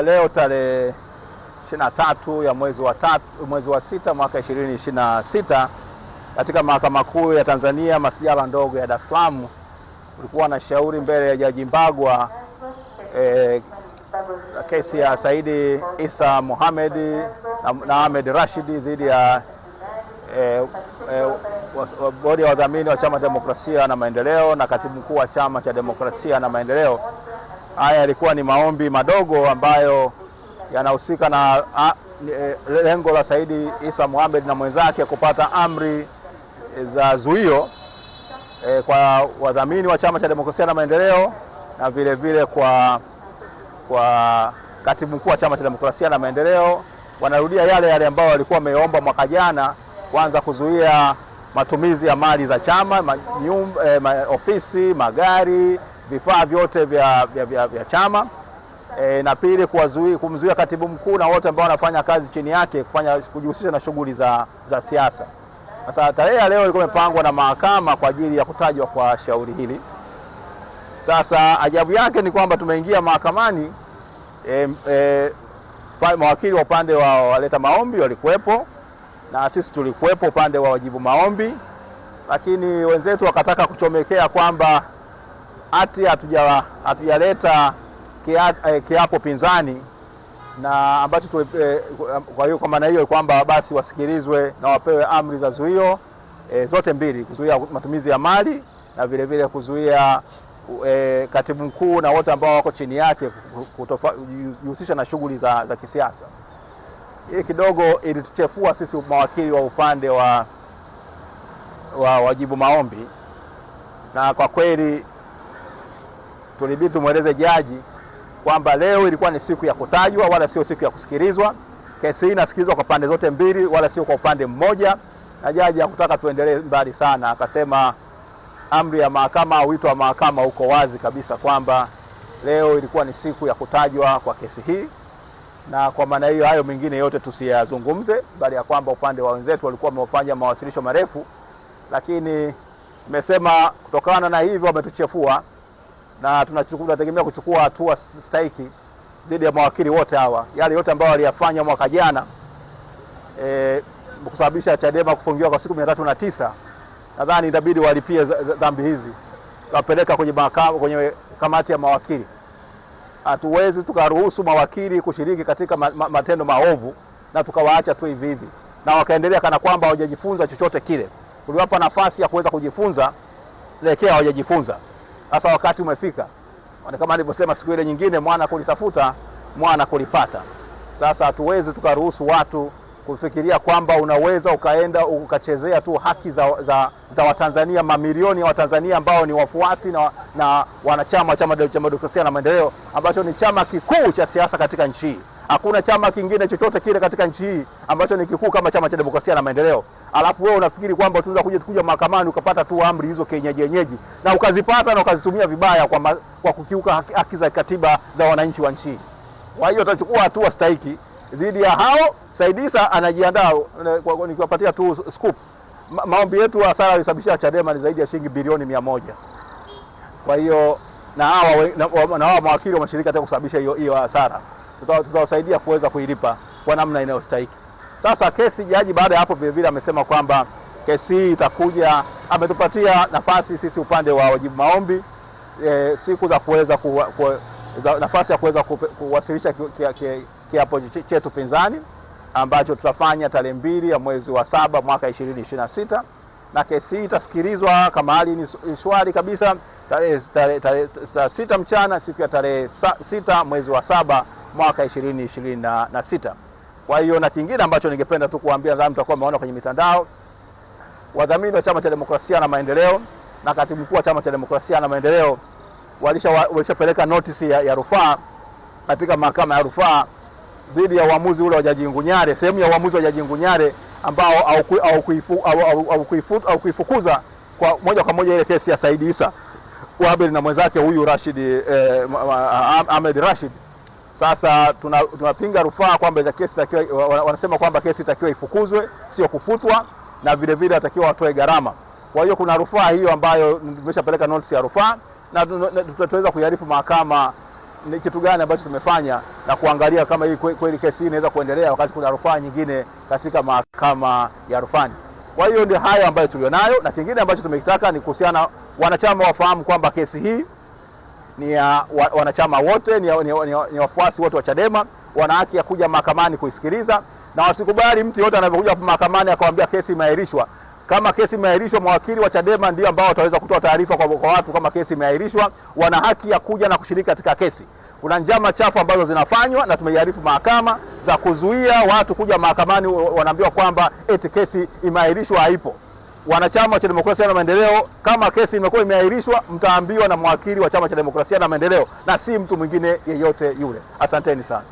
Leo tarehe 23 ya mwezi wa sita mwaka 2026 katika Mahakama Kuu ya Tanzania masijala ndogo ya Dar es Salaam kulikuwa na shauri mbele ya Jaji Mbagwa kesi ya Saidi Isa Mohamed na Ahmed Rashid dhidi ya bodi ya wadhamini wa Chama cha Demokrasia na Maendeleo na katibu mkuu wa Chama cha Demokrasia na Maendeleo. Haya yalikuwa ni maombi madogo ambayo yanahusika na lengo la Saidi Isa Mohamed na mwenzake kupata amri za zuio kwa wadhamini wa Chama cha Demokrasia na Maendeleo na vile vile kwa katibu mkuu wa Chama cha Demokrasia na Maendeleo. Wanarudia yale ambao walikuwa wameomba mwaka jana, kwanza kuzuia matumizi ya mali za chama, ofisi, magari, vifaa vyote vya chama, na pili kumzuia katibu mkuu na wote ambao wanafanya kazi chini yake kujihusisha na shughuli za siasa. Sasa tarehe ya leo ilikuwa imepangwa na mahakama kwa ajili ya kutajwa kwa shauri hili. Sasa ajabu yake ni kwamba tumeingia mahakamani, mawakili wa upande wa waleta maombi walikuwepo na sisi tulikuwepo upande wa wajibu maombi, lakini wenzetu wakataka kuchomekea kwamba ati hatujaleta kiapo pinzani, na ambacho kwa hiyo kwa maana hiyo kwamba basi wasikilizwe na wapewe amri za zuio zote mbili, kuzuia matumizi ya mali na vile vile kuzuia katibu mkuu na wote ambao wako chini yake kujihusisha na shughuli za kisiasa. Hii kidogo ilituchefua sisi mawakili wa upande wa wajibu maombi, na kwa kweli tulibidi tumweleze jaji kwamba leo ilikuwa ni siku ya kutajwa wala sio siku ya kusikilizwa. Kesi hii inasikilizwa kwa pande zote mbili wala sio kwa upande mmoja, na jaji hakutaka tuendelee mbali sana. Akasema amri ya mahakama au wito wa mahakama uko wazi kabisa kwamba leo ilikuwa ni siku ya kutajwa kwa kesi hii, na kwa maana hiyo hayo mengine yote tusiyazungumze, bali ya kwamba upande wa wenzetu walikuwa wamefanya mawasilisho marefu, lakini nimesema kutokana na hivyo wametuchefua na tunategemea kuchukua hatua stahiki dhidi ya mawakili wote hawa. Yale yote ambayo waliyafanya mwaka jana kusababisha Chadema kufungiwa kwa siku 309, nadhani inabidi walipie dhambi hizi, wapeleka kwenye kamati ya mawakili. Hatuwezi tukaruhusu mawakili kushiriki katika matendo maovu na tukawaacha tu hivi hivi na wakaendelea kana kwamba hawajajifunza chochote kile. Tuliwapa nafasi ya kuweza kujifunza, lekea hawajajifunza. Sasa wakati umefika, kama nilivyosema siku ile nyingine, mwana kulitafuta mwana kulipata. Sasa hatuwezi tukaruhusu watu kufikiria kwamba unaweza ukaenda ukachezea tu haki za Watanzania, mamilioni ya Watanzania ambao ni wafuasi na wanachama wa Chama cha Demokrasia na Maendeleo, ambacho ni chama kikuu cha siasa katika nchi hii. Hakuna chama kingine chochote kile katika nchi hii ambacho ni kikuu kama Chama cha Demokrasia na Maendeleo. Alafu wewe unafikiri kwamba tunaweza kuja mahakamani ukapata tu amri hizo kienyeji na ukazipata na ukazitumia vibaya kwa kukiuka haki za katiba za wananchi wa nchi. Kwa hiyo tutachukua hatua stahiki dhidi ya hao. Saidi Isa anajiandaa, nikiwapatia tu scoop, maombi yetu hasara ilisababisha Chadema ni zaidi ya shilingi bilioni 100. Kwa hiyo na hao mawakili wameshiriki katika kusababisha hiyo hasara, tutawasaidia kuweza kuilipa kwa namna inayostahiki. Sasa kesi, jaji baada ya hapo vile vile amesema kwamba kesi hii itakuja, ametupatia nafasi sisi upande wa wajibu maombi siku za kuweza nafasi ya kuweza kuwasilisha kiapo chetu pinzani ambacho tutafanya tarehe 2 ya mwezi wa 7 mwaka 2026, na kesi hii itasikilizwa kama hali ni shwari kabisa tarehe 6 mchana siku ya tarehe 6 mwezi wa 7 mwaka 2026. Kwa hiyo na kingine ambacho ningependa tu kuambia, nadhani mtakuwa mmeona kwenye mitandao, wadhamini wa Chama cha Demokrasia na Maendeleo na katibu mkuu wa Chama cha Demokrasia na Maendeleo walishapeleka notice ya rufaa katika mahakama ya rufaa dhidi ya uamuzi ule wa Jaji Ngunyare, sehemu ya uamuzi wa Jaji Ngunyare ambao au kuifukuza kwa moja ile kesi ya Saidi Isa Mohamed na mwenzake huyu Ahmed Rashid. Sasa tunapinga rufaa kwamba kesi wanasema kwamba kesi itakiwa ifukuzwe, sio kufutwa, na vile vile watakiwa watoe gharama. Kwa hiyo kuna rufaa hiyo ambayo tumeshapeleka notice ya rufaa, na tutaweza kuiarifu mahakama ni kitu gani ambacho tumefanya na kuangalia kama hii kweli kesi hii inaweza kuendelea wakati kuna rufaa nyingine katika mahakama ya rufani. Kwa hiyo ndio hayo ambayo tulionayo, na kingine ambacho tumekitaka ni kuhusiana wanachama wafahamu kwamba kesi hii ni ya wanachama wote, ni wafuasi wote wa Chadema, wana haki ya kuja mahakamani kuisikiliza, na wasikubali mtu yote anapokuja mahakamani akamwambia kesi imeahirishwa. Kama kesi imeahirishwa, mawakili wa Chadema ndio ambao wataweza kutoa taarifa kwa watu kama kesi imeahirishwa. Wana haki ya kuja na kushiriki katika kesi. Kuna njama chafu ambazo zinafanywa na tumeiarifu mahakama za kuzuia watu kuja mahakamani, wanaambiwa kwamba eti kesi imeahirishwa. Haipo. Wanachama cha Demokrasia na Maendeleo, kama kesi imekuwa imeahirishwa, mtaambiwa na mwakili wa Chama cha Demokrasia na Maendeleo na si mtu mwingine yeyote yule. Asanteni sana.